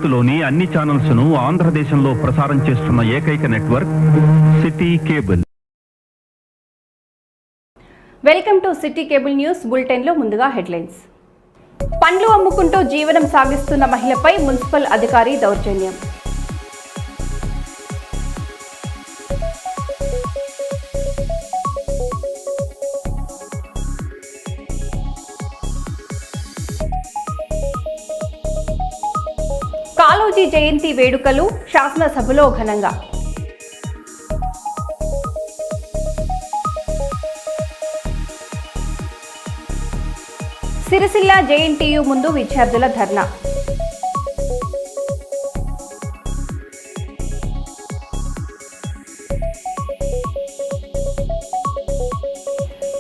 భారత్లోని అన్ని ఛానల్స్ ను ఆంధ్రదేశంలో ప్రసారం చేస్తున్న ఏకైక network city cable. Welcome to city cable news bulletin లో ముందుగా హెడ్లైన్స్. పండ్లు అమ్ముకుంటూ జీవనం సాగిస్తున్న మహిళపై మున్సిపల్ అధికారి దౌర్జన్యం. కాళోజీ జయంతి వేడుకలు శాసనసభలో ఘనంగా. సిరిసిల్ల జేఎన్టీయూ ముందు విద్యార్థుల ధర్నా.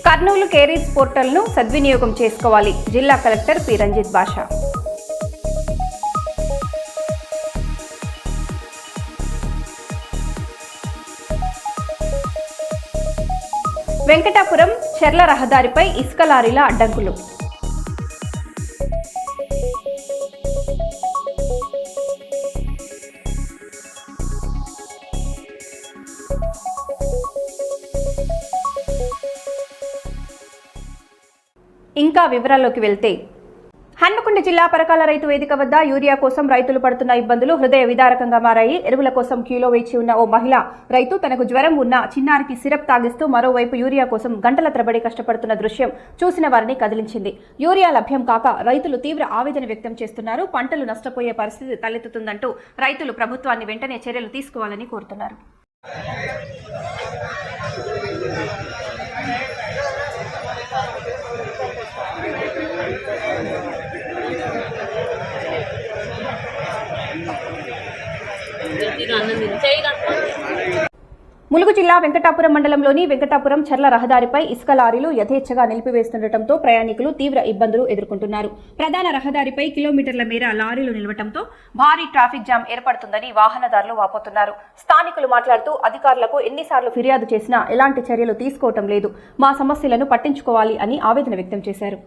కర్నూలు కేరీస్ పోర్టల్ను సద్వినియోగం చేసుకోవాలి. జిల్లా కలెక్టర్ పి రంజిత్ బాషా. వెంకటాపురం చెర్ల రహదారిపై ఇసుక లారీల అడ్డంకులు. ఇంకా వివరాల్లోకి వెళ్తే, హన్మకొండ జిల్లా పరకాల రైతు వేదిక వద్ద యూరియా కోసం రైతులు పడుతున్న ఇబ్బందులు హృదయ విదారకంగా మారాయి. ఎరువుల కోసం క్యూలో వేచి ఉన్న ఓ మహిళ రైతు తనకు జ్వరం ఉన్న చిన్నారికి సిరప్ తాగిస్తూ మరోవైపు యూరియా కోసం గంటల తరబడి కష్టపడుతున్న దృశ్యం చూసిన వారిని కదిలించింది. యూరియా లభ్యం కాక రైతులు తీవ్ర ఆవేదన వ్యక్తం చేస్తున్నారు. పంటలు నష్టపోయే పరిస్థితి తలెత్తుతుందంటూ రైతులు ప్రభుత్వాన్ని వెంటనే చర్యలు తీసుకోవాలని కోరుతున్నారు. ములుగు జిల్లా వెంకటాపురం మండలంలోని వెంకటాపురం చెర్ల రహదారిపై ఇసుక లారీలు యథేచ్ఛగా నిలిపివేస్తుండటంతో ప్రయాణికులు తీవ్ర ఇబ్బందులు ఎదుర్కొంటున్నారు. ప్రధాన రహదారిపై కిలోమీటర్ల మేర లారీలు నిలవడంతో భారీ ట్రాఫిక్ జామ్ ఏర్పడుతుందని వాహనదారులు వాపోతున్నారు. స్థానికులు మాట్లాడుతూ అధికారులకు ఎన్నిసార్లు ఫిర్యాదు చేసినా ఎలాంటి చర్యలు తీసుకోవటం లేదు, మా సమస్యలను పట్టించుకోవాలి అని ఆవేదన వ్యక్తం చేశారు.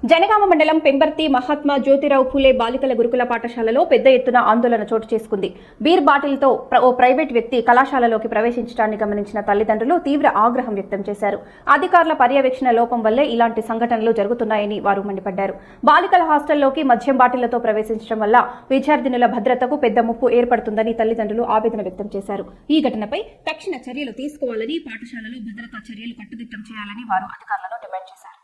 జనగామ మండలం పెంబర్తి మహాత్మా జ్యోతిరావు ఫులే బాలికల గురుకుల పాఠశాలలో పెద్ద ఎత్తున ఆందోళన చోటు చేసుకుంది. బీర్ బాటిల్తో ఓ ప్రైవేట్ వ్యక్తి కళాశాలలోకి ప్రవేశించడాన్ని గమనించిన తల్లిదండ్రులు తీవ్ర ఆగ్రహం వ్యక్తం చేశారు. అధికారుల పర్యవేక్షణ లోపం వల్లే ఇలాంటి సంఘటనలు జరుగుతున్నాయని వారు మండిపడ్డారు. బాలికల హాస్టల్లోకి మద్యం బాటిళ్లతో ప్రవేశించడం వల్ల విద్యార్థినుల భద్రతకు పెద్ద ముప్పు ఏర్పడుతుందని తల్లిదండ్రులు ఆవేదన వ్యక్తం చేశారు. ఈ ఘటనపై తక్షణ చర్యలు తీసుకోవాలని, పాఠశాలలో భద్రతా చర్యలు కట్టుదిట్టం చేయాలని వారు అధికారులను డిమాండ్ చేశారు.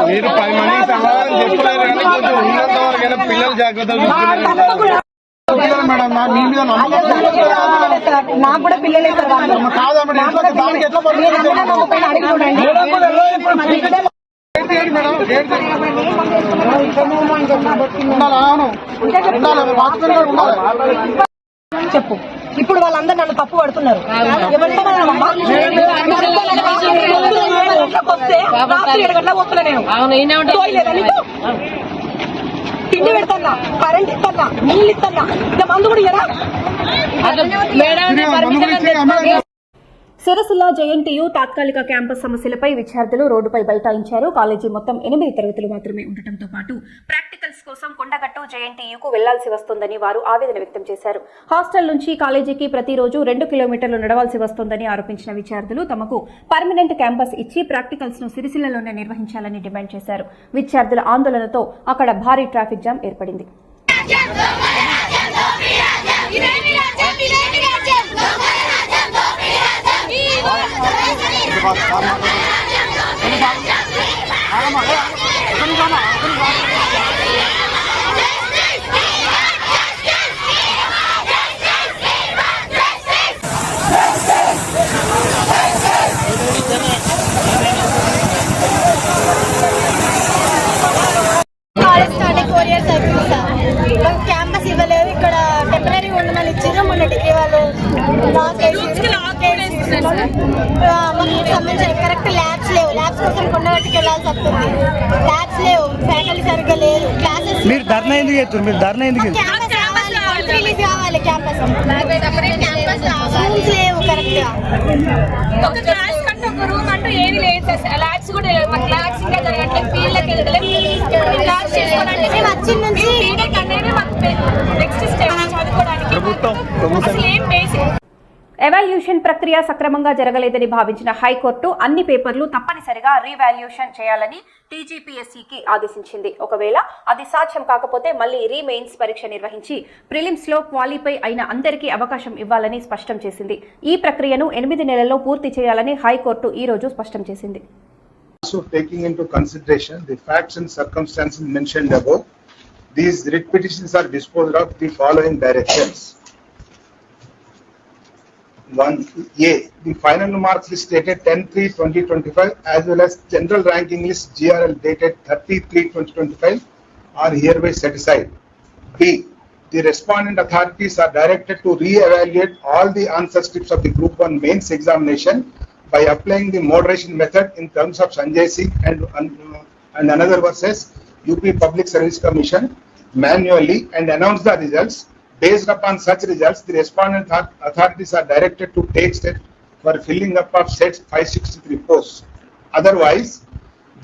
మీరు 10 మందికి సమాధానం చెప్పలేరు కానీ కొంచెం ఉన్నంత వరకైనా పిల్లలు జాగ్రత్తగా చూసుకున్నారు మేడం. మీ మీద నాకు కూడా పిల్లలే సార్ వాళ్ళు. దానికి ఎట్లా చెప్పు. ఇప్పుడు వాళ్ళందరూ నన్ను తప్పు పడుతున్నారు. ఎవరితో వస్తే రాత్రి 7 గంటలకు వస్తున్నా నేను. తోయలేదా నీకు? తిండి పెడతాన్నా, కరెంట్ ఇస్తానా, నీళ్ళు ఇస్తానా, ఇంకా మందు కూడా ఇయ్యరా? సిరసిల్ల జేఎన్టీయూ తాత్కాలిక క్యాంపస్ సమస్యలపై విద్యార్థులు రోడ్డుపై బైఠాయించారు. కాలేజీ మొత్తం 8 తరగతులు మాత్రమే ఉండటంతో పాటు ప్రాక్టికల్స్ కోసం కొండగట్టు జేఎన్టీయూకు వెళ్లాల్సి వస్తోందని వారు ఆవేదన వ్యక్తం చేశారు. హాస్టల్ నుంచి కాలేజీకి ప్రతిరోజు 2 కిలోమీటర్లు నడవాల్సి వస్తోందని ఆరోపించిన విద్యార్థులు తమకు పర్మనెంట్ క్యాంపస్ ఇచ్చి ప్రాక్టికల్స్ ను సిరిసిల్లలోనే నిర్వహించాలని డిమాండ్ చేశారు. విద్యార్థుల ఆందోళనతో అక్కడ భారీ ట్రాఫిక్ జామ్ ఏర్పడింది. క్యాంపస్ ఇవ్వలేదు, ఇక్కడ టెంపరీ ఉండమని ఇచ్చారు. మొన్న డిగ్రీ వాళ్ళు మాకు సంబంధించిన కరెక్ట్ ల్యాబ్స్ లేవు. ల్యాబ్స్ కోసం కొండగట్టుకు వెళ్ళాల్సి వస్తుంది. ల్యాబ్స్ లేవు, ఫ్యాకల్టీ సరిగ్గా లేదు, క్లాసెస్. మీరు ధర్నా ఎందుకు చేస్తారు? మీరు ధర్నా ఎందుకు క్యాంపస్ రావాలి, రిలీజ్ కావాలి. క్యాంపస్ రూమ్స్ లేవు కరెక్ట్ గా. ఒక క్లాస్ కంటే ఒక రూమ్ అంటూ ఏది లేదు సార్. ల్యాబ్స్ కూడా లేదు. మాకు ల్యాబ్స్ ఇంకా జరగట్లేదు, ఫీల్డ్కి వెళ్ళలేదు. క్లాస్ చేసుకోవాలంటే మేము వచ్చిన నుంచి బీటెక్ అనేది మాకు నెక్స్ట్ స్టెప్ చదువుకోవడానికి అసలు ఏం బేసిక్. ఎవాల్యూషన్ ప్రక్రియ సక్రమంగా జరగలేదని భావించిన హైకోర్టు అన్ని పేపర్లు తప్పనిసరిగా రీవాల్యూషన్ చేయాలని టీజీపీఎస్సీకి ఆదేశించింది. ఒకవేళ అది సాధ్యం కాకపోతే మళ్లీ రీమెయిన్స్ పరీక్ష నిర్వహించి ప్రిలిమ్స్ లో క్వాలిఫై అయిన అందరికీ అవకాశం ఇవ్వాలని స్పష్టం చేసింది. ఈ ప్రక్రియను 8 నెలల్లో పూర్తి చేయాలని హైకోర్టు ఈ రోజు స్పష్టం చేసింది. Taking into consideration the facts and circumstances mentioned above, these writ petitions are disposed of the following directions. 1A. The final marks list dated 10/3/2025 as well as general ranking list GRL dated 30/3/2025 are hereby set aside. B. The respondent authorities are directed to re-evaluate all the answer scripts of the Group 1 mains examination by applying the moderation method in terms of Sanjay Singh and another versus UP Public Service Commission manually and announce the results. Based upon such results, the respondent authorities are directed to take steps for filling up of set 563 posts. Otherwise,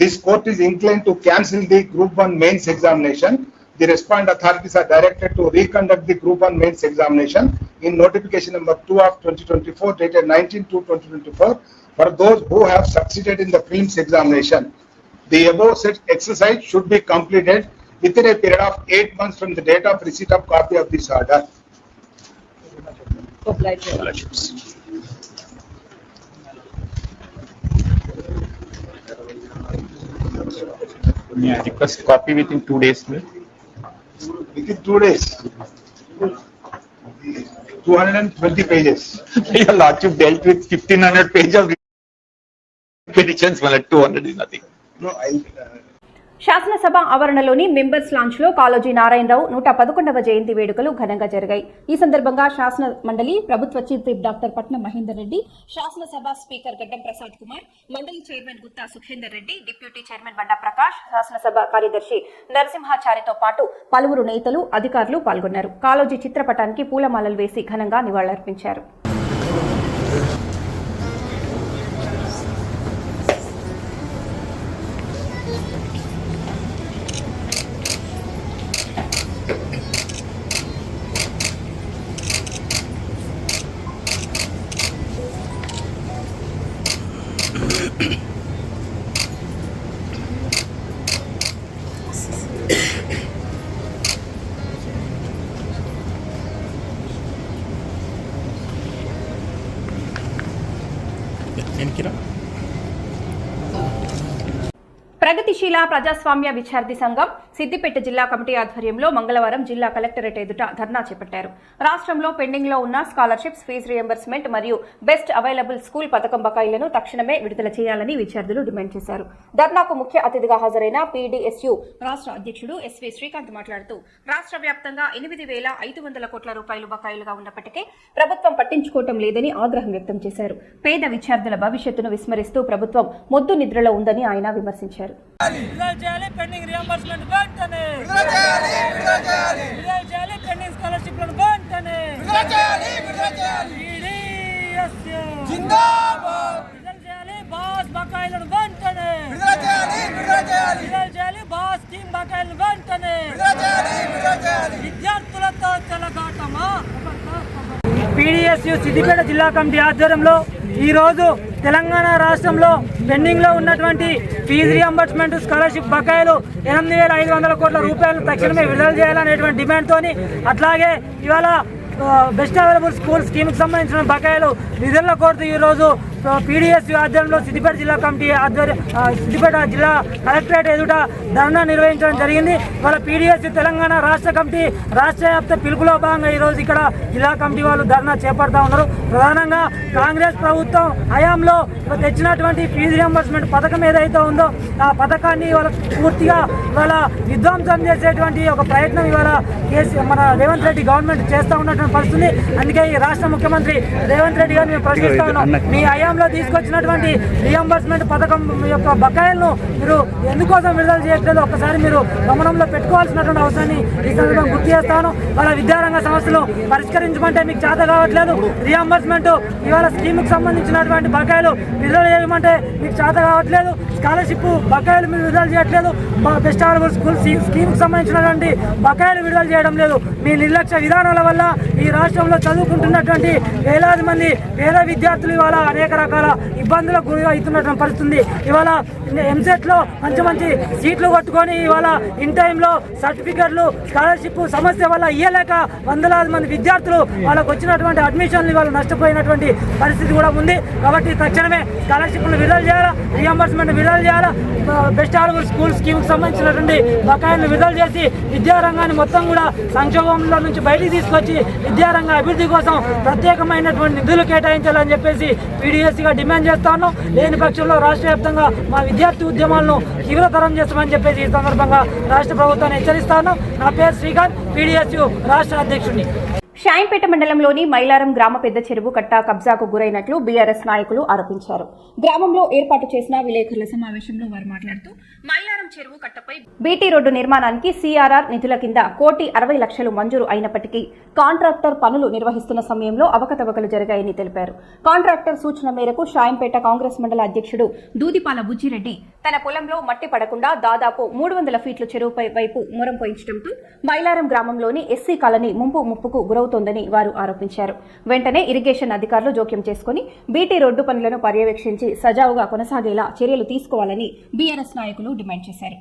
this court is inclined to cancel the Group 1 mains examination. The respondent authorities are directed to reconduct the Group 1 mains examination in notification number 2 of 2024 dated 19/2/2024 for those who have succeeded in the prelims examination. The above said exercise should be completed within a period of 8 months from the date of receipt of copy of this order. Yeah, request copy within 2 days. Within 2 days. 220 pages. Your Lordship dealt with 1500 pages of petitions, well, 200 is nothing. No, శాసనసభ ఆవరణలోని members launch లో కాళోజీ నారాయణరావు 111వ జయంతి వేడుకలు ఘనంగా జరిగాయి. ఈ సందర్భంగా శాసన మండలి ప్రభుత్వ చీఫ్ విప్ డాక్టర్ పట్నం మహేందర్ రెడ్డి, శాసనసభ స్పీకర్ గడ్డం ప్రసాద్ కుమార్, మండలి chairman Gutha Sukhender Reddy, deputy chairman Banda Prakash, శాసనసభ కార్యదర్శి నరసింహాచారితో పాటు పలువురు నేతలు, అధికారులు పాల్గొన్నారు. కాళోజీ చిత్రపటానికి పూలమాలలు వేసి ఘనంగా నివాళులర్పించారు. ప్రగతిశీల ప్రజాస్వామ్య విద్యార్థి సంఘం సిద్దిపేట జిల్లా కమిటీ ఆధ్వర్యంలో మంగళవారం జిల్లా కలెక్టరేట్ ఎదుట ధర్నా చేపట్టారు. రాష్ట్రంలో పెండింగ్ లో ఉన్న స్కాలర్షిప్స్, ఫీజు రియంబర్స్మెంట్ మరియు బెస్ట్ అవైలబుల్ స్కూల్ పథకం బకాయిలను తక్షణమే విడుదల చేయాలని విద్యార్థులు డిమాండ్ చేశారు. ధర్నాకు ముఖ్య అతిథిగా హాజరైన పీడీఎస్యు రాష్ట్ర అధ్యక్షుడు ఎస్వీ శ్రీకాంత్ మాట్లాడుతూ రాష్ట్ర వ్యాప్తంగా 8,500 కోట్ల రూపాయలు బకాయిలుగా ఉన్నప్పటికీ ప్రభుత్వం పట్టించుకోవటం లేదని ఆగ్రహం వ్యక్తం చేశారు. పేద విద్యార్థుల భవిష్యత్తును విస్మరిస్తూ ప్రభుత్వం మొద్దు నిద్రలో ఉందని ఆయన విమర్శించారు. పీడీఎస్యు సిద్దిపేట జిల్లా కమిటీ ఆధ్వర్యంలో ఈ రోజు తెలంగాణ రాష్ట్రంలో పెండింగ్ లో ఉన్నటువంటి ఫీజు రియంబర్స్మెంట్, స్కాలర్షిప్ బకాయిలు 8,500 కోట్ల రూపాయలు తక్షణమే విడుదల చేయాలనేటువంటి డిమాండ్ తోని, అట్లాగే ఇవాళ బెస్ట్ అవైలబుల్ స్కూల్ స్కీమ్ కి సంబంధించిన బకాయిలు విడుదల కోరుతూ ఈ రోజు పీడీఎస్యు ఆధ్వర్యంలో సిద్దిపేట జిల్లా కమిటీ సిద్దిపేట జిల్లా కలెక్టరేట్ ఎదుట ధర్నా నిర్వహించడం జరిగింది. వాళ్ళ పీడీఎస్యు తెలంగాణ రాష్ట్ర కమిటీ రాష్ట్ర వ్యాప్త పిలుపులో భాగంగా ఈ రోజు ఇక్కడ జిల్లా కమిటీ వాళ్ళు ధర్నా చేపడతా ఉన్నారు. ప్రధానంగా కాంగ్రెస్ ప్రభుత్వం హయాంలో తెచ్చినటువంటి ఫీజు రియంబర్స్మెంట్ పథకం ఏదైతే ఉందో ఆ పథకాన్ని ఇవాళ పూర్తిగా ఇవాళ విధ్వంసం చేసేటువంటి ఒక ప్రయత్నం ఇవాళ మన రేవంత్ రెడ్డి గవర్నమెంట్ చేస్తూ ఉన్నటువంటి పరిస్థితి. అందుకే ఈ రాష్ట్ర ముఖ్యమంత్రి రేవంత్ రెడ్డి గారిని మేము ప్రశ్నిస్తా ఉన్నాం, మీ హయాంలో తీసుకొచ్చినటువంటి రియంబర్స్మెంట్ పథకం యొక్క బకాయిలను మీరు ఎందుకోసం విడుదల చేయట్లేదు, ఒక్కసారి మీరు గమనంలో పెట్టుకోవాల్సినటువంటి అవసరాన్ని ఈ సందర్భంగా గుర్తు చేస్తాను. వాళ్ళ విద్యారంగ సమస్యలు పరిష్కరించమంటే మీకు చేత కావట్లేదు, రియంబర్స్మెంట్ ఇవాళ స్కీమ్కి సంబంధించినటువంటి బకాయిలు విడుదల చేయమంటే మీకు చేత కావట్లేదు, స్కాలర్షిప్ బకాయిలు మీరు విడుదల చేయట్లేదు, బెస్ట్ అవైలబుల్ స్కూల్ స్కీమ్కి సంబంధించినటువంటి బకాయిలు విడుదల చేయడం లేదు. మీ నిర్లక్ష్య విధానాల వల్ల ఈ రాష్ట్రంలో చదువుకుంటున్నటువంటి వేలాది మంది పేద విద్యార్థులు ఇవాళ అనేక రకాల ఇబ్బందులకు గురి అవుతున్నటువంటి పరిస్థితుంది. ఇవాళ ఎంసెట్లో మంచి సీట్లు కొట్టుకొని ఇవాళ ఇన్ టైంలో సర్టిఫికెట్లు, స్కాలర్షిప్ సమస్య వల్ల ఇయ్యలేక వందలాది మంది విద్యార్థులు వాళ్ళకు వచ్చినటువంటి అడ్మిషన్లు ఇవాళ నష్టపోయినటువంటి పరిస్థితి కూడా ఉంది. కాబట్టి తక్షణమే స్కాలర్షిప్లు విడుదల చేయాలా, రియంబర్స్మెంట్ విడుదల చేయాలా, బెస్ట్ అవైలబుల్ స్కూల్ స్కీమ్కి సంబంధించినటువంటి బకాయిలను విడుదల చేసి విద్యారంగాన్ని మొత్తం కూడా సంక్షోభంలో నుంచి బయటికి తీసుకొచ్చి విద్యారంగ అభివృద్ధి కోసం ప్రత్యేకమైనటువంటి నిధులు కేటాయించాలని చెప్పేసి పీడీఎస్గా డిమాండ్ చేస్తా ఉన్నాం. లేని పక్షంలో రాష్ట్ర వ్యాప్తంగా మా విద్యార్థి ఉద్యమాలను తీవ్రతరం చేస్తామని చెప్పేసి ఈ సందర్భంగా రాష్ట్ర ప్రభుత్వాన్ని హెచ్చరిస్తా ఉన్నాం. నా పేరు శ్రీకాంత్, పీడీఎస్యు రాష్ట్ర అధ్యక్షుడిని. షాయింపేట మండలంలోని మైలారం గ్రామ పెద్ద చెరువు కట్ట కబ్జాకు గురైనట్లు బీఆర్ఎస్ నాయకులు ఆరోపించారు. గ్రామంలో ఏర్పాటు చేసిన విలేకరుల సమావేశంలో వారు మాట్లాడుతూ మైలారం చెరువు కట్టపై బీటీ రోడ్డు నిర్మాణానికి సీఆర్ఆర్ నిధుల కింద 1,60,00,000 మంజూరు అయినప్పటికీ కాంట్రాక్టర్ పనులు నిర్వహిస్తున్న సమయంలో అవకతవకలు జరిగాయని తెలిపారు. కాంట్రాక్టర్ సూచన మేరకు షాయింపేట కాంగ్రెస్ మండల అధ్యక్షుడు దూదిపాల బుజ్జిరెడ్డి తన పొలంలో మట్టి పడకుండా దాదాపు 300 ఫీట్ల చెరువుపై వైపు మొరం పోయించడంతో మైలారం గ్రామంలోని ఎస్సీ కాలనీ ముప్పుకు గురవుతోందని వారు ఆరోపించారు. వెంటనే ఇరిగేషన్ అధికారులు జోక్యం చేసుకుని బీటీ రోడ్డు పనులను పర్యవేక్షించి సజావుగా కొనసాగేలా చర్యలు తీసుకోవాలని బీఆర్ఎస్ నాయకులు డిమాండ్ చేశారు.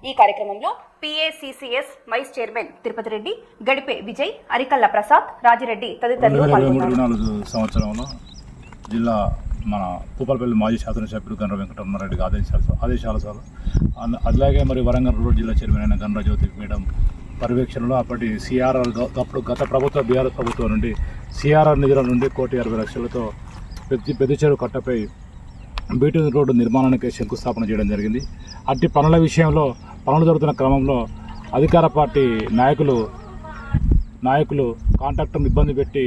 ఈ కార్యక్రమంలో PACCS vice chairman Tirupati Reddy, గడిపే విజయ్, అరికల్ల ప్రసాద్, రాజిరెడ్డి తదితరులు పాల్గొన్నారు. సంవత్సరంలో జిల్లా మన పూపలపల్లి మాజీ శాసనసభ్యుడు గండ్ర వెంకటరమణారెడ్డి ఆదేశాల అలాగే మరి వరంగల్ రోడ్ జిల్లా చైర్మన్ అయిన గండ్ర జ్యోతి మేడం పర్యవేక్షణలో అప్పటి సిఆర్ఆర్ అప్పుడు గత ప్రభుత్వ బీఆర్ఎస్ ప్రభుత్వం నుండి సిఆర్ఆర్ నిధుల నుండి 1,60,00,000తో పెద్ద చెరువు కట్టపై బీటీ రోడ్డు నిర్మాణానికి శంకుస్థాపన చేయడం జరిగింది. అట్టి పనుల విషయంలో పనులు జరుగుతున్న క్రమంలో అధికార పార్టీ నాయకులు కాంట్రాక్టర్ను ఇబ్బంది పెట్టి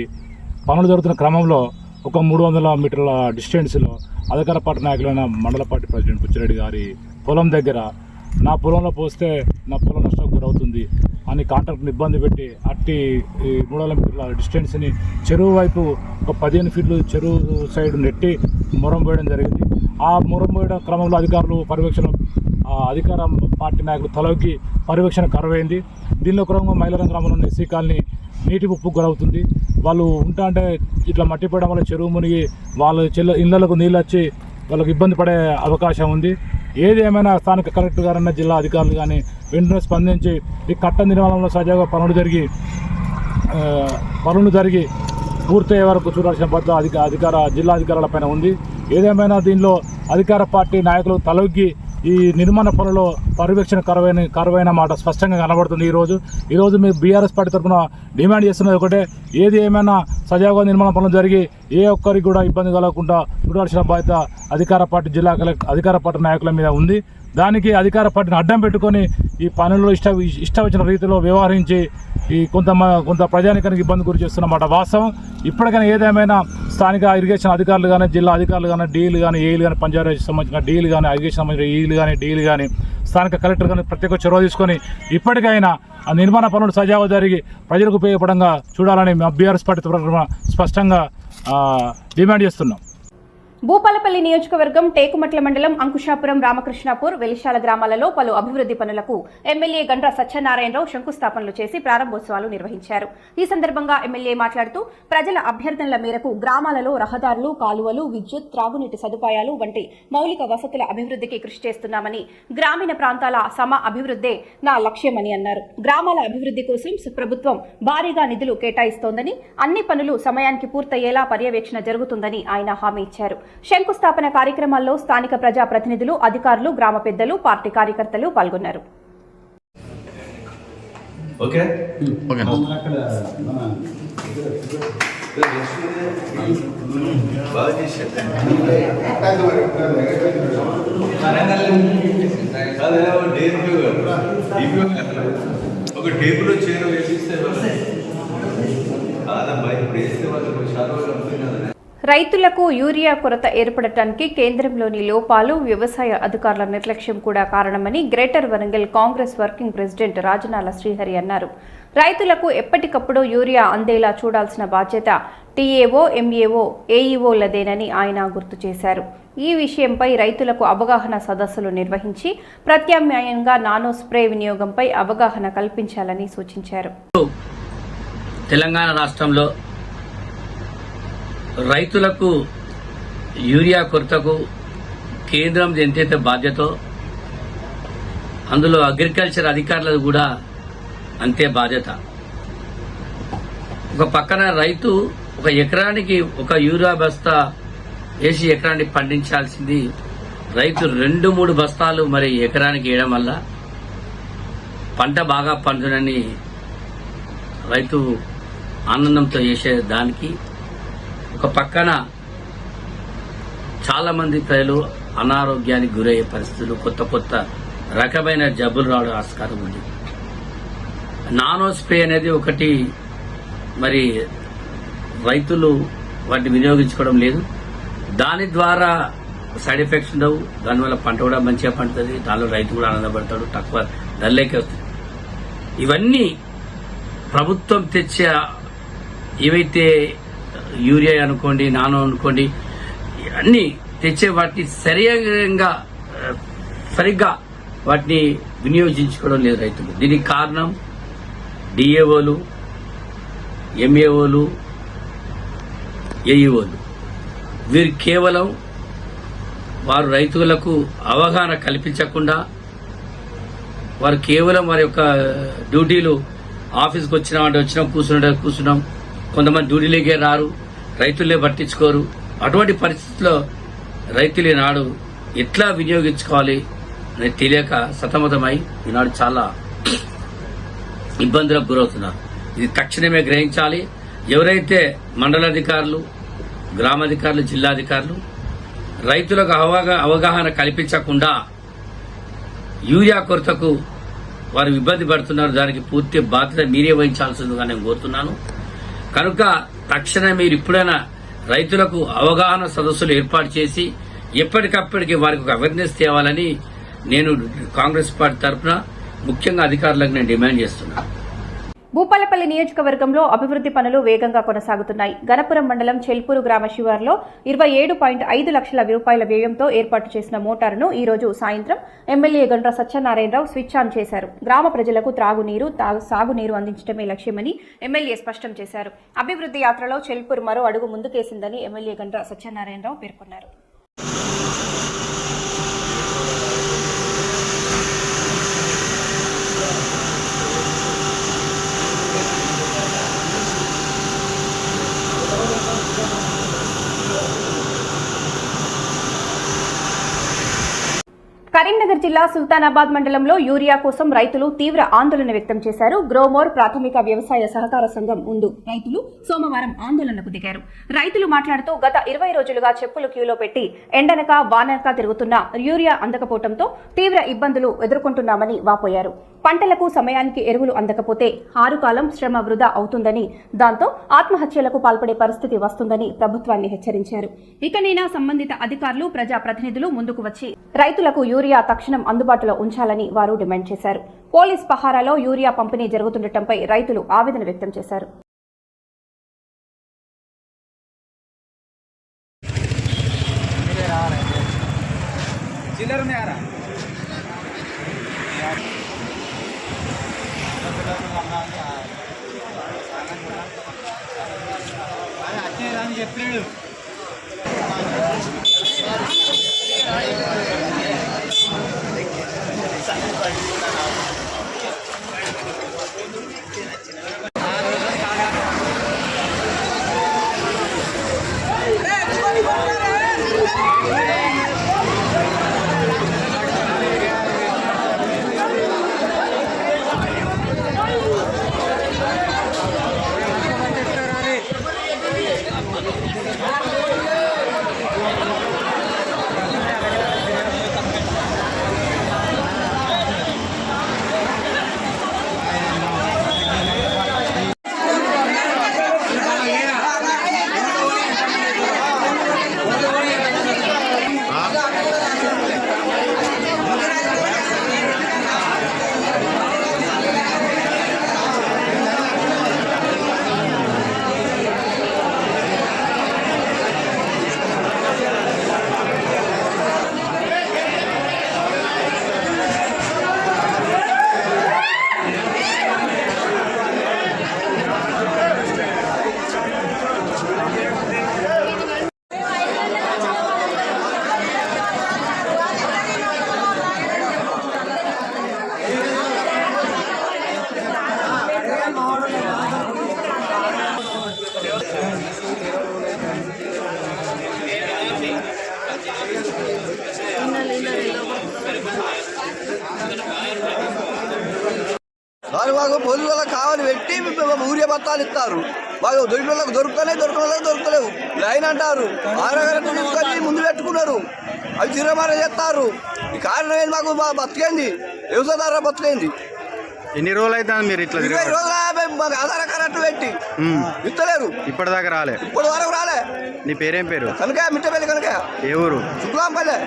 పనులు జరుగుతున్న క్రమంలో ఒక 300 మీటర్ల డిస్టెన్స్లో అధికార పార్టీ నాయకులైన మండల పార్టీ ప్రెసిడెంట్ బుచ్చిరెడ్డి గారి పొలం దగ్గర నా పొలంలో పోస్తే నా పొలం నష్టం గురవుతుంది అని కాంట్రాక్టర్ని ఇబ్బంది పెట్టి అట్టి 300 మీటర్ల డిస్టెన్స్ని చెరువు వైపు ఒక 15 ఫీట్లు చెరువు సైడ్ నెట్టి మొరం పోయడం జరిగింది. ఆ మొరం పోయడం క్రమంలో అధికార పార్టీ నాయకులు తలకి పర్యవేక్షణ కరువైంది. దీనిలో క్రమంగా మైలారం గ్రామంలోని ఎస్సీ కాలనీ నీటి ఉప్పుకు గురవుతుంది. వాళ్ళు అంటే ఇట్లా మట్టి పడడం వల్ల చెరువు మునిగి వాళ్ళ ఇళ్లకు నీళ్ళు వచ్చి వాళ్ళకి ఇబ్బంది పడే అవకాశం ఉంది. ఏది ఏమైనా స్థానిక కలెక్టర్ గారన్నా జిల్లా అధికారులు కానీ వెంటనే స్పందించి ఈ కట్ట నిర్మాణంలో సజావుగా పనులు జరిగి పూర్తయ్యే వరకు చూడాల్సిన బాధ్యత జిల్లా అధికారుల పైన ఉంది. ఏదేమైనా దీనిలో అధికార పార్టీ నాయకులు తలొగ్గి ఈ నిర్మాణ పనుల్లో పర్యవేక్షణ కరువైన మాట స్పష్టంగా కనబడుతుంది. ఈరోజు మీ బీఆర్ఎస్ పార్టీ తరఫున డిమాండ్ చేస్తున్నది ఒకటే, ఏది ఏమైనా సజావుగా నిర్మాణ పనులు జరిగి ఏ ఒక్కరికి కూడా ఇబ్బంది కలగకుండా చూడాల్సిన బాధ్యత అధికార పార్టీ జిల్లా అధికార పార్టీ నాయకుల మీద ఉంది. దానికి అధికార పార్టీని అడ్డం పెట్టుకొని ఈ పనుల్లో ఇష్ట వచ్చిన రీతిలో వ్యవహరించి ఈ కొంత ప్రజానికానికి ఇబ్బంది గురి చేస్తున్నమాట వాస్తవం. ఇప్పటికైనా ఏదేమైనా స్థానిక ఇరిగేషన్ అధికారులు కానీ, జిల్లా అధికారులు కానీ, డీలు కానీ, ఏఈలు కానీ, పంచాయతీకి సంబంధించిన డీలు కానీ, ఇరిగేషన్ సంబంధించిన ఈలు కానీ, డీలు కానీ, స్థానిక కలెక్టర్ కానీ ప్రత్యేక చొరవ తీసుకొని ఇప్పటికైనా ఆ నిర్మాణ పనులు సజావు జరిగి ప్రజలకు ఉపయోగపడంగా చూడాలని బీఆర్ఎస్ పార్టీ తరఫున స్పష్టంగా డిమాండ్ చేస్తున్నాం. భూపాలపల్లి నియోజకవర్గం టేకుమట్ల మండలం అంకుశాపురం, రామకృష్ణాపూర్, వెలిశాల గ్రామాలలో పలు అభివృద్ధి పనులకు ఎమ్మెల్యే గండ్ర సత్యనారాయణరావు శంకుస్థాపనలు చేసి ప్రారంభోత్సవాలు నిర్వహించారు. ఈ సందర్భంగా ఎమ్మెల్యే మాట్లాడుతూ ప్రజల అభ్యర్థనల మేరకు గ్రామాలలో రహదారులు, కాలువలు, విద్యుత్, త్రాగునీటి సదుపాయాలు వంటి మౌలిక వసతుల అభివృద్ధికి కృషి చేస్తున్నామని, గ్రామీణ ప్రాంతాల అభివృద్ధే నా లక్ష్యమని అన్నారు. గ్రామాల అభివృద్ధి కోసం ప్రభుత్వం భారీగా నిధులు కేటాయిస్తోందని, అన్ని పనులు సమయానికి పూర్తయ్యేలా పర్యవేక్షణ జరుగుతుందని ఆయన హామీ ఇచ్చారు. శంకుస్థాపన కార్యక్రమాల్లో స్థానిక ప్రజాప్రతినిధులు, అధికారులు, గ్రామ పెద్దలు, పార్టీ కార్యకర్తలు పాల్గొన్నారు. ఒక టేబుల్ చైర్ వేసిస్తే రైతులకు యూరియా కొరత ఏర్పడటానికి కేంద్రంలోని లోపాలు, వ్యవసాయ అధికారుల నిర్లక్ష్యం కూడా కారణమని greater Warangal Congress working president Rajanala Srihari అన్నారు. రైతులకు ఎప్పటికప్పుడు యూరియా అందేలా చూడాల్సిన బాధ్యత టీఏఓ, ఎంఏఓ, ఏఈఓలదేనని ఆయన గుర్తు చేశారు. ఈ విషయంపై రైతులకు అవగాహన సదస్సులు నిర్వహించి ప్రత్యామ్నాయంగా నానో స్ప్రే వినియోగంపై అవగాహన కల్పించాలని సూచించారు. తెలంగాణ రాష్ట్రంలో రైతులకు యూరియా కొరతకు కేంద్రం ఎంతైతే బాధ్యతో అందులో అగ్రికల్చర్ అధికారులకు కూడా అంతే బాధ్యత. ఒక పక్కన రైతు ఒక ఎకరానికి ఒక యూరియా బస్తా వేసి ఎకరానికి పండించాల్సింది రైతు 2-3 బస్తాలు మరి ఎకరానికి వేయడం వల్ల పంట బాగా పండునని రైతు ఆనందంతో చేసే దానికి ఒక పక్కన చాలా మంది ప్రజలు అనారోగ్యానికి గురయ్యే పరిస్థితులు, కొత్త రకమైన జబ్బులు రావడం ఆస్కారం ఉంది. నానో స్ప్రే అనేది ఒకటి మరి రైతులు వాటిని వినియోగించుకోవడం లేదు. దాని ద్వారా సైడ్ ఎఫెక్ట్స్ ఉండవు, దానివల్ల పంట కూడా మంచిగా పండుతుంది, దానిలో రైతు కూడా ఆనందపడతాడు, తక్కువ ధరలేకే వస్తుంది. ఇవన్నీ ప్రభుత్వం తెచ్చే ఏవైతే యూరియా అనుకోండి, నానో అనుకోండి, అన్ని తెచ్చే వాటిని సరిగ్గా వాటిని వినియోగించుకోవడం లేదు రైతులు. దీనికి కారణం డిఏఓలు, ఎంఏఓలు, ఏఈఓలు. వీరు కేవలం వారు రైతులకు అవగాహన కల్పించకుండా వారు కేవలం వారి యొక్క డ్యూటీలు ఆఫీస్కి వచ్చినాం కూర్చున్నాం, కొంతమంది డ్యూటీలకే రారు, రైతులే పట్టించుకోరు. అటువంటి పరిస్థితుల్లో రైతులు ఈనాడు ఎట్లా వినియోగించుకోవాలి అనేది తెలియక సతమతమై ఈనాడు చాలా ఇబ్బందులకు గురవుతున్నారు. ఇది తక్షణమే గ్రహించాలి. ఎవరైతే మండలాధికారులు, గ్రామాధికారులు, జిల్లాధికారులు రైతులకు అవగాహన కల్పించకుండా యూరియా కొరతకు వారు ఇబ్బంది పడుతున్నారు, దానికి పూర్తి బాధ్యత మీరే వహించాల్సిందిగా నేను కోరుతున్నాను. కనుక తక్షణమే మీరు ఇప్పుడైనా రైతులకు అవగాహన సదస్సులు ఏర్పాటు చేసి ఎప్పటికప్పటికి వారికి ఒక అవేర్నెస్ తేవాలని నేను కాంగ్రెస్ పార్టీ తరఫున ముఖ్యంగా అధికారులకు నేను డిమాండ్ చేస్తున్నాను. భూపాలపల్లి నియోజకవర్గంలో అభివృద్ధి పనులు వేగంగా కొనసాగుతున్నాయి. గణపురం మండలం చెల్పూరు గ్రామ శివారులో 27.5 లక్షల రూపాయల వ్యయంతో ఏర్పాటు చేసిన మోటారును ఈ రోజు సాయంత్రం MLA Gandra Satyanarayana Rao switch on చేశారు. గ్రామ ప్రజలకు త్రాగునీరు, సాగునీరు అందించడమే లక్ష్యమని ఎమ్మెల్యే స్పష్టం చేశారు. అభివృద్ధి యాత్రలో చెల్పూరు మరో అడుగు ముందుకేసిందని ఎమ్మెల్యే గండ్ర సత్యనారాయణరావు పేర్కొన్నారు. కరీంనగర్ జిల్లా సుల్తానాబాద్ మండలంలో యూరియా కోసం రైతులు తీవ్ర ఆందోళన వ్యక్తం చేశారు. గ్రోమోర్ ప్రాథమిక వ్యవసాయ సహకార సంఘం ముందు రైతులు సోమవారం ఆందోళనకు దిగారు. రైతులు మాట్లాడుతూ గత 20 రోజులుగా చెప్పులు క్యూలో పెట్టి ఎండనక వాననక తిరుగుతున్న యూరియా అందకపోవడంతో తీవ్ర ఇబ్బందులు ఎదుర్కొంటున్నామని వాపోయారు. పంటలకు సమయానికి ఎరువులు అందకపోతే 6 కాలం శ్రమ వృధా అవుతుందని, దాంతో ఆత్మహత్యలకు పాల్పడే పరిస్థితి వస్తుందని ప్రభుత్వాన్ని హెచ్చరించారు. ఇకనైనా సంబంధిత అధికారులు ప్రజాప్రతినిధులు ముందుకు వచ్చి రైతులకు యూరియా తక్షణం అందుబాటులో ఉంచాలని వారు డిమాండ్ చేశారు. పోలీస్ పహారాలో యూరియా పంపిణీ జరుగుతుండటంపై రైతులు ఆవేదన వ్యక్తం చేశారు. మాకు పోలీసు వాళ్ళకి కావాలి పెట్టి ఊరియా బత్తాలు ఇస్తారు. మాకు దొరికిన వాళ్ళకి దొరకలేవు. లైన్ అంటారు, ఆరగంటలు తీసుకొని ముందు పెట్టుకున్నారు. అవి తిరమార చేస్తారు. ఈ కారణం ఏంది? మాకు బతికేంది, వ్యవసాయదారు బతికేంది. ఎన్ని రోజులు అయితే మీరు ఇట్లా 20 రోజులు మాకు ఆధార కరెంటు పెట్టి ఇస్తలేరు. ఇప్పటిదాకా రాలే? ఇప్పటి వరకు రాలే. నీ పేరేం పేరు? కనుక మిట్టపల్లి. కనుక ఏ ఊరు? శుక్లాంపల్లె.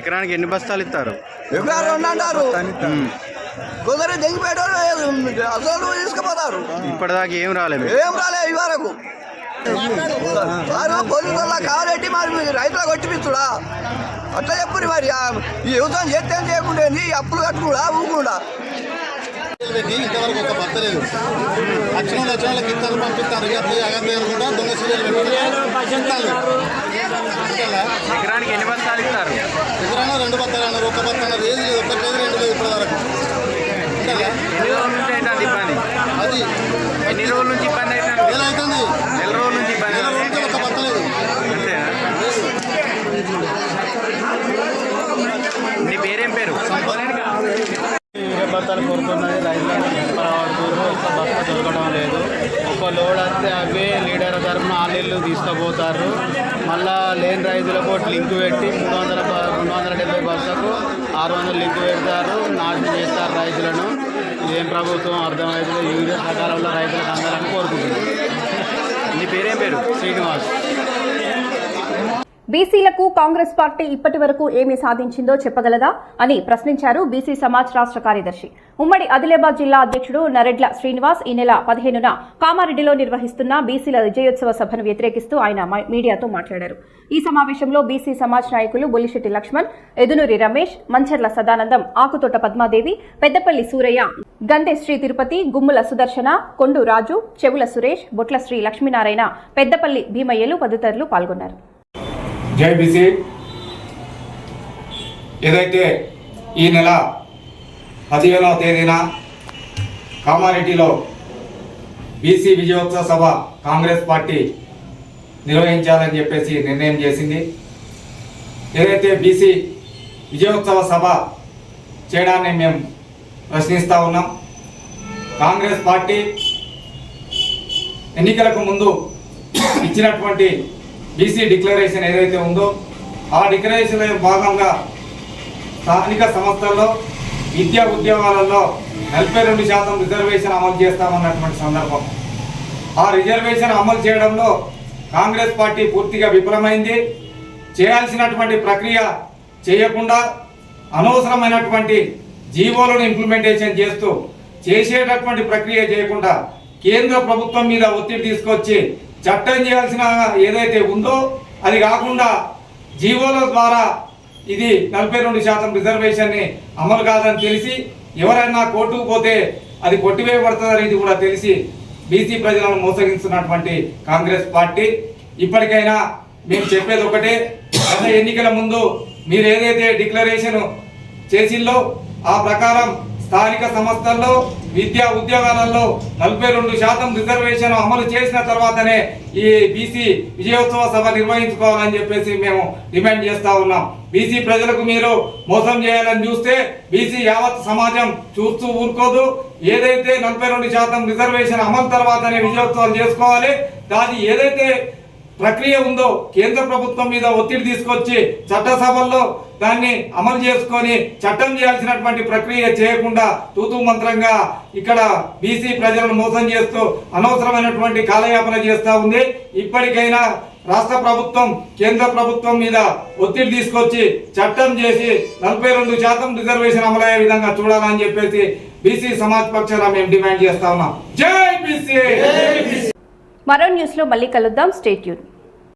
ఎకరానికి ఎన్ని బస్తాలు ఇస్తారు? ఎకరాలు 2 అంటారు. కొందరు దిగిపోయాడు అసలు తీసుకుపోతారు. ఇప్పటిదాకా ఏం రాలేదు? ఏం రాలే ఈ వరకు. పోలీసు వల్ల కావాలంటే మరి రైతులకు కొట్టిపిస్తుడా? అట్లా చెప్పుని మరి ఈ వ్యవసాయం చేస్తే చేయకుండా అప్పులు కట్టుకుండా ఊకుండా ఇంతవరకు ఒక బతలేదు. లక్షలకు ఇస్తారు, పంపిస్తారు. కూడా దొంగ ఎకరానికి ఎన్ని బస్తాలు ఇస్తారు? ఎకరాన 2 బత్తాలు అన్నారు. ఒక బత్త అన్నారు. ఏది లేదు, ఒక్క లేదు, 2 లేదు ఇప్పటి వరకు. ఎన్ని రోజుల నుంచి అవుతుంది ఇబ్బంది? అది ఎన్ని రోజుల నుంచి ఇబ్బంది అవుతుంది? నెల అవుతుంది. నెల రోజుల నుంచి ఇబ్బంది. ఒక బత్తలేదు. అంతేనా? నీ పేరేం పేరు? బత్తాలు కోరుతున్నాయి. రైతులను పడబడుతున్నారు. ఒక బస్తా దొరకడం లేదు. ఒక లోడ్ వస్తే అవే లీడర్ తరఫున ఆన్లైన్లు తీసుకుపోతారు. మళ్ళా లేని రైతులకు లింక్ పెట్టి 370 బస్సులకు 600 లింక్ పెడతారు. నాశనం చేస్తారు రైతులను. ఇదేం ప్రభుత్వం అర్థమవుతుంది. యూరియా సకాలంలో రైతులకు అందాలని కోరుకుంటున్నారు. నీ పేరేం పేరు? శ్రీనివాస్. బీసీలకు కాంగ్రెస్ పార్టీ ఇప్పటి వరకు ఏమి సాధించిందో చెప్పగలదా అని ప్రశ్నించారు బీసీ సమాజ్ రాష్ట్ర కార్యదర్శి, ఉమ్మడి ఆదిలాబాద్ జిల్లా అధ్యక్షుడు నరెడ్ల శ్రీనివాస్. ఈ నెల 15న కామారెడ్డిలో నిర్వహిస్తున్న బీసీల విజయోత్సవ సభను వ్యతిరేకిస్తూ ఆయన మీడియాతో మాట్లాడారు. ఈ సమావేశంలో బీసీ సమాజ్ నాయకులు బొలిశెట్టి లక్ష్మణ్, ఎదునూరి రమేష్, మంచర్ల సదానందం, ఆకుతోట పద్మాదేవి, పెద్దపల్లి సూరయ్య, గంధె శ్రీ తిరుపతి, గుమ్ముల సుదర్శన, కొండు రాజు, చెవుల సురేష్, బొట్ల శ్రీ లక్ష్మీనారాయణ, పెద్దపల్లి భీమయ్యలు తదితరులు పాల్గొన్నారు. జై బీసీ. ఏదైతే ఈ నెల 15వ తేదీన కామారెడ్డిలో బీసీ విజయోత్సవ సభ కాంగ్రెస్ పార్టీ నిర్వహించాలని చెప్పేసి నిర్ణయం చేసింది. ఏదైతే బీసీ విజయోత్సవ సభ చేయడాన్ని మేము ప్రశ్నిస్తూ ఉన్నాం. కాంగ్రెస్ పార్టీ ఎన్నికలకు ముందు ఇచ్చినటువంటి బీసీ డిక్లరేషన్ ఏదైతే ఉందో ఆ డిక్లరేషన్లో భాగంగా స్థానిక సంస్థల్లో విద్యా ఉద్యోగాలలో 42% రిజర్వేషన్ అమలు చేస్తామన్నటువంటి సందర్భం. ఆ రిజర్వేషన్ అమలు చేయడంలో కాంగ్రెస్ పార్టీ పూర్తిగా విఫలమైంది. చేయాల్సినటువంటి ప్రక్రియ చేయకుండా అనవసరమైనటువంటి జీవోలను ఇంప్లిమెంటేషన్ చేస్తూ చేసేటటువంటి ప్రక్రియ చేయకుండా కేంద్ర ప్రభుత్వం మీద ఒత్తిడి తీసుకొచ్చి చట్టం చేయాల్సిన ఏదైతే ఉందో అది కాకుండా జీవోల ద్వారా ఇది 42% రిజర్వేషన్ని అమలు కాదని తెలిసి ఎవరైనా కోర్టుకు పోతే అది కొట్టివేయబడుతుందనేది కూడా తెలిసి బీసీ ప్రజలను మోసగిస్తున్నటువంటి కాంగ్రెస్ పార్టీ ఇప్పటికైనా మేము చెప్పేది ఒకటే, గత ఎన్నికల ముందు మీరు ఏదైతే డిక్లరేషన్ చేసిందో ఆ ప్రకారం స్థానిక సంస్థల్లో విద్యా ఉద్యోగాలలో 42% రిజర్వేషన్ అమలు చేసిన తర్వాతనే ఈ బీసీ విజయోత్సవ సభ నిర్వహించుకోవాలని చెప్పేసి మేము డిమాండ్ చేస్తా ఉన్నాం. బీసీ ప్రజలకు మీరు మోసం చేయాలని చూస్తే బీసీ యావత్ సమాజం చూస్తూ ఊరుకోదు. ఏదైతే 42% రిజర్వేషన్ అమలు తర్వాతనే విజయోత్సవాలు చేసుకోవాలి. దాని ఏదైతే ప్రక్రియ ఉందో కేంద్ర ప్రభుత్వం మీద ఒత్తిడి తీసుకొచ్చి చట్టసభల్లో దాన్ని అమలు చేసుకొని చట్టం చేయాల్సినటువంటి ప్రక్రియ చేయకుండా తూతూ మంత్రంగా ఇక్కడ బీసీ ప్రజలను మోసం చేస్తూ అనవసరమైనటువంటి కాలయాపన చేస్తూ ఉంది. ఇప్పటికైనా రాష్ట్ర ప్రభుత్వం కేంద్ర ప్రభుత్వం మీద ఒత్తిడి తీసుకొచ్చి చట్టం చేసి 42% రిజర్వేషన్ అమలయ్యే విధంగా చూడాలని చెప్పేసి బీసీ సమాజ్ పక్షాన మేము డిమాండ్ చేస్తా ఉన్నాం. జై బీసీ. మరో న్యూస్ లో మళ్ళీ కలుద్దాం. Stay tune.